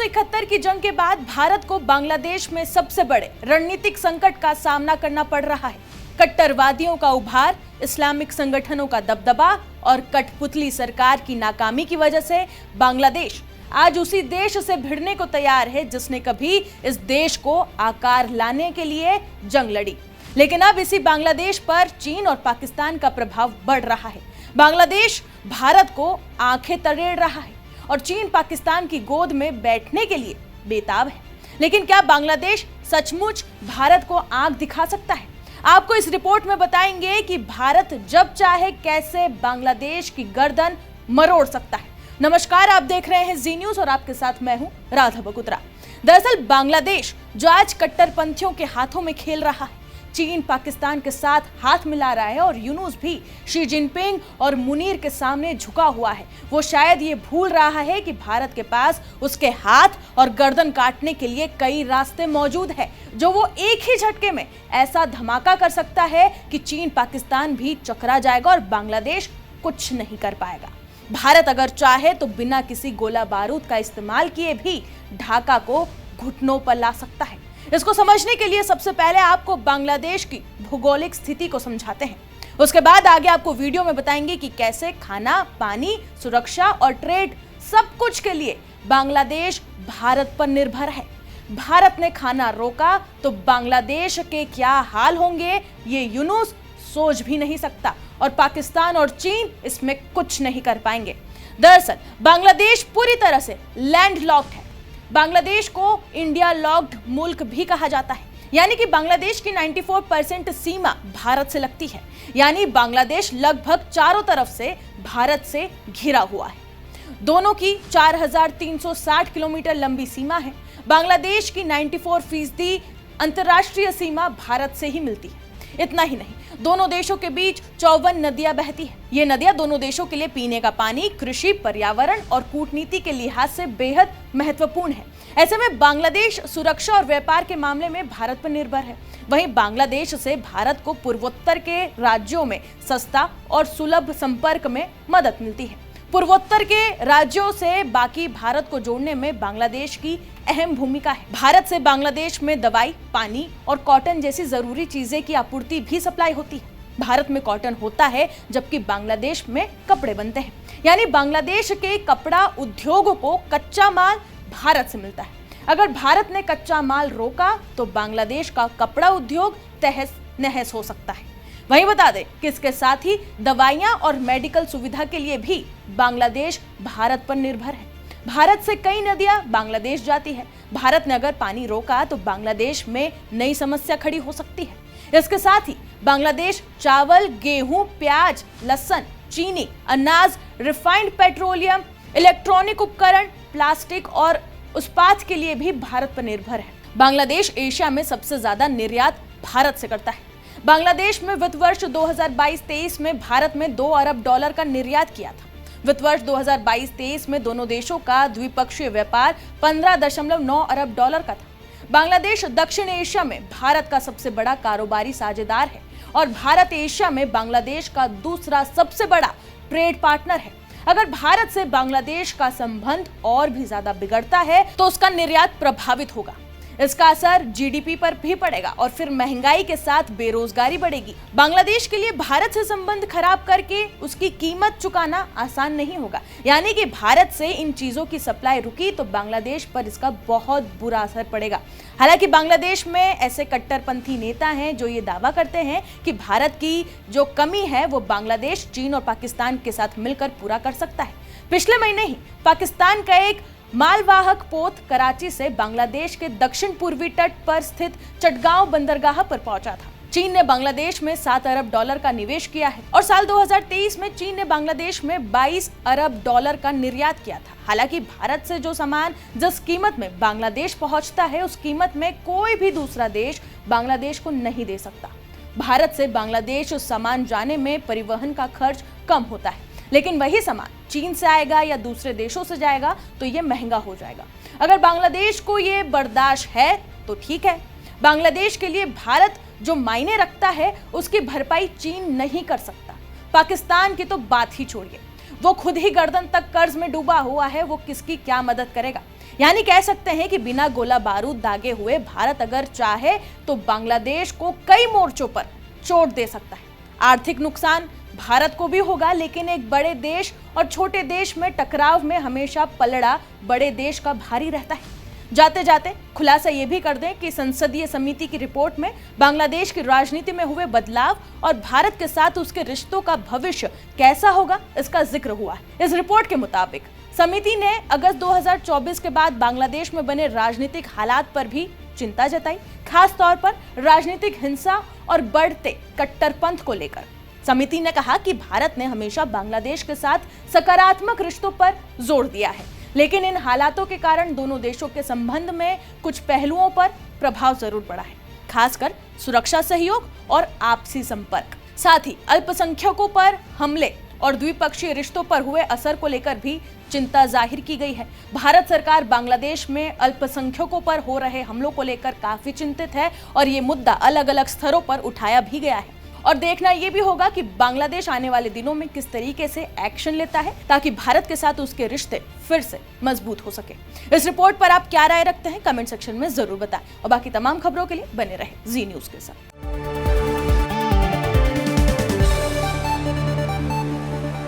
1971 की जंग के बाद भारत को बांग्लादेश में सबसे बड़े रणनीतिक संकट का सामना करना पड़ रहा है। कट्टरवादियों का उभार, इस्लामिक संगठनों का दबदबा और कठपुतली सरकार की नाकामी की वजह से बांग्लादेश आज उसी देश से भिड़ने को तैयार है जिसने कभी इस देश को आकार लाने के लिए जंग लड़ी। लेकिन अब इसी बांग्लादेश पर चीन और पाकिस्तान का प्रभाव बढ़ रहा है। बांग्लादेश भारत को आंखें तरेड़ रहा है और चीन पाकिस्तान की गोद में बैठने के लिए बेताब है। लेकिन क्या बांग्लादेश सचमुच भारत को आंख दिखा सकता है? आपको इस रिपोर्ट में बताएंगे कि भारत जब चाहे कैसे बांग्लादेश की गर्दन मरोड़ सकता है। नमस्कार, आप देख रहे हैं जी न्यूज और आपके साथ मैं हूं राधा बगुत्रा। दरअसल बांग्लादेश जो आज कट्टरपंथियों के हाथों में खेल रहा है, चीन पाकिस्तान के साथ हाथ मिला रहा है और यूनुस भी शी जिनपिंग और मुनीर के सामने झुका हुआ है। वो शायद ये भूल रहा है कि भारत के पास उसके हाथ और गर्दन काटने के लिए कई रास्ते मौजूद है, जो वो एक ही झटके में ऐसा धमाका कर सकता है कि चीन पाकिस्तान भी चकरा जाएगा और बांग्लादेश कुछ नहीं कर पाएगा। भारत अगर चाहे तो बिना किसी गोला बारूद का इस्तेमाल किए भी ढाका को घुटनों पर ला सकता है। इसको समझने के लिए सबसे पहले आपको बांग्लादेश की भौगोलिक स्थिति को समझाते हैं। उसके बाद आगे आपको वीडियो में बताएंगे कि कैसे खाना, पानी, सुरक्षा और ट्रेड सब कुछ के लिए बांग्लादेश भारत पर निर्भर है। भारत ने खाना रोका तो बांग्लादेश के क्या हाल होंगे ये यूनुस सोच भी नहीं सकता और पाकिस्तान और चीन इसमें कुछ नहीं कर पाएंगे। दरअसल बांग्लादेश पूरी तरह से लैंडलॉक्ड है। बांग्लादेश को इंडिया लॉक्ड मुल्क भी कहा जाता है, यानी कि बांग्लादेश की 94% सीमा भारत से लगती है। यानी बांग्लादेश लगभग चारों तरफ से भारत से घिरा हुआ है। दोनों की 4360 किलोमीटर लंबी सीमा है। बांग्लादेश की 94% अंतर्राष्ट्रीय सीमा भारत से ही मिलती है। इतना ही नहीं, दोनों देशों के बीच 54 नदियां बहती हैं। ये नदियां दोनों देशों के लिए पीने का पानी, कृषि, पर्यावरण और कूटनीति के लिहाज से बेहद महत्वपूर्ण है। ऐसे में बांग्लादेश सुरक्षा और व्यापार के मामले में भारत पर निर्भर है। वहीं बांग्लादेश से भारत को पूर्वोत्तर के राज्यों में सस्ता और सुलभ संपर्क में मदद मिलती है। पूर्वोत्तर के राज्यों से बाकी भारत को जोड़ने में बांग्लादेश की अहम भूमिका है। भारत से बांग्लादेश में दवाई, पानी और कॉटन जैसी जरूरी चीजें की आपूर्ति भी सप्लाई होती है। भारत में कॉटन होता है जबकि बांग्लादेश में कपड़े बनते हैं। यानी बांग्लादेश के कपड़ा उद्योग को कच्चा माल भारत से मिलता है। अगर भारत ने कच्चा माल रोका तो बांग्लादेश का कपड़ा उद्योग तहस नहस हो सकता है। वहीं बता दें कि इसके साथ ही दवाइयां और मेडिकल सुविधा के लिए भी बांग्लादेश भारत पर निर्भर है। भारत से कई नदियां बांग्लादेश जाती है। भारत ने अगर पानी रोका तो बांग्लादेश में नई समस्या खड़ी हो सकती है। इसके साथ ही बांग्लादेश चावल, गेहूं, प्याज, लहसुन, चीनी, अनाज, रिफाइंड पेट्रोलियम, इलेक्ट्रॉनिक उपकरण, प्लास्टिक और इस्पात के लिए भी भारत पर निर्भर है। बांग्लादेश एशिया में सबसे ज्यादा निर्यात भारत से करता है। बांग्लादेश में वित्त वर्ष 2022-23 में भारत में 2 अरब डॉलर का निर्यात किया था। वित्त वर्ष 2022-23 में दोनों देशों का द्विपक्षीय व्यापार 15.9 अरब डॉलर का था। बांग्लादेश दक्षिण एशिया में भारत का सबसे बड़ा कारोबारी साझेदार है और भारत एशिया में बांग्लादेश का दूसरा सबसे बड़ा ट्रेड पार्टनर है। अगर भारत से बांग्लादेश का संबंध और भी ज्यादा बिगड़ता है तो उसका निर्यात प्रभावित होगा। इसका असर जीडीपी पर भी पड़ेगा और फिर महंगाई के साथ बेरोजगारी बढ़ेगी। बांग्लादेश के लिए भारत से संबंध खराब करके उसकी कीमत चुकाना आसान नहीं होगा। यानी कि भारत से इन चीजों की सप्लाई रुकी तो बांग्लादेश पर इसका बहुत बुरा असर पड़ेगा। हालांकि बांग्लादेश में ऐसे कट्टरपंथी नेता हैं जो ये दावा करते हैं कि भारत की जो कमी है वो बांग्लादेश, चीन और पाकिस्तान के साथ मिलकर पूरा कर सकता है। पिछले महीने ही पाकिस्तान का एक मालवाहक पोत कराची से बांग्लादेश के दक्षिण पूर्वी तट पर स्थित चटगांव बंदरगाह पर पहुंचा था। चीन ने बांग्लादेश में 7 अरब डॉलर का निवेश किया है और साल 2023 में चीन ने बांग्लादेश में 22 अरब डॉलर का निर्यात किया था। हालांकि भारत से जो सामान जिस कीमत में बांग्लादेश पहुंचता है उस कीमत में कोई भी दूसरा देश बांग्लादेश को नहीं दे सकता। भारत से बांग्लादेश सामान जाने में परिवहन का खर्च कम होता है, लेकिन वही सामान चीन से आएगा या दूसरे देशों से जाएगा तो ये महंगा हो जाएगा। अगर बांग्लादेश को ये बर्दाश्त है तो ठीक है। बांग्लादेश के लिए भारत जो मायने रखता है उसकी भरपाई चीन नहीं कर सकता। पाकिस्तान की तो बात ही छोड़िए, वो खुद ही गर्दन तक कर्ज में डूबा हुआ है, वो किसकी क्या मदद करेगा। यानी कह सकते हैं कि बिना गोला बारूद दागे हुए भारत अगर चाहे तो बांग्लादेश को कई मोर्चों पर चोट दे सकता है। आर्थिक नुकसान भारत को भी होगा, लेकिन एक बड़े देश और छोटे देश में टकराव में हमेशा पलड़ा बड़े देश का भारी रहता है। जाते जाते खुलासा यह भी कर दें कि संसदीय समिति की रिपोर्ट में बांग्लादेश की राजनीति में हुए बदलाव और भारत के साथ उसके रिश्तों का भविष्य कैसा होगा, इसका जिक्र हुआ है। इस रिपोर्ट के मुताबिक समिति ने अगस्त 2024 के बाद बांग्लादेश में बने राजनीतिक हालात पर भी चिंता जताई, खास तौर पर राजनीतिक हिंसा और बढ़ते कट्टरपंथ को लेकर। समिति ने कहा कि भारत ने हमेशा बांग्लादेश के साथ सकारात्मक रिश्तों पर जोर दिया है, लेकिन इन हालातों के कारण दोनों देशों के संबंध में कुछ पहलुओं पर प्रभाव जरूर पड़ा है, खासकर सुरक्षा सहयोग और आपसी संपर्क। साथ ही अल्पसंख्यकों पर हमले और द्विपक्षीय रिश्तों पर हुए असर को लेकर भी चिंता जाहिर की गई है। भारत सरकार बांग्लादेश में अल्पसंख्यकों पर हो रहे हमलों को लेकर काफी चिंतित है और ये मुद्दा अलग अलग स्तरों पर उठाया भी गया है। और देखना यह भी होगा कि बांग्लादेश आने वाले दिनों में किस तरीके से एक्शन लेता है ताकि भारत के साथ उसके रिश्ते फिर से मजबूत हो सके। इस रिपोर्ट पर आप क्या राय रखते हैं, कमेंट सेक्शन में जरूर बताएं और बाकी तमाम खबरों के लिए बने रहें जी न्यूज़ के साथ।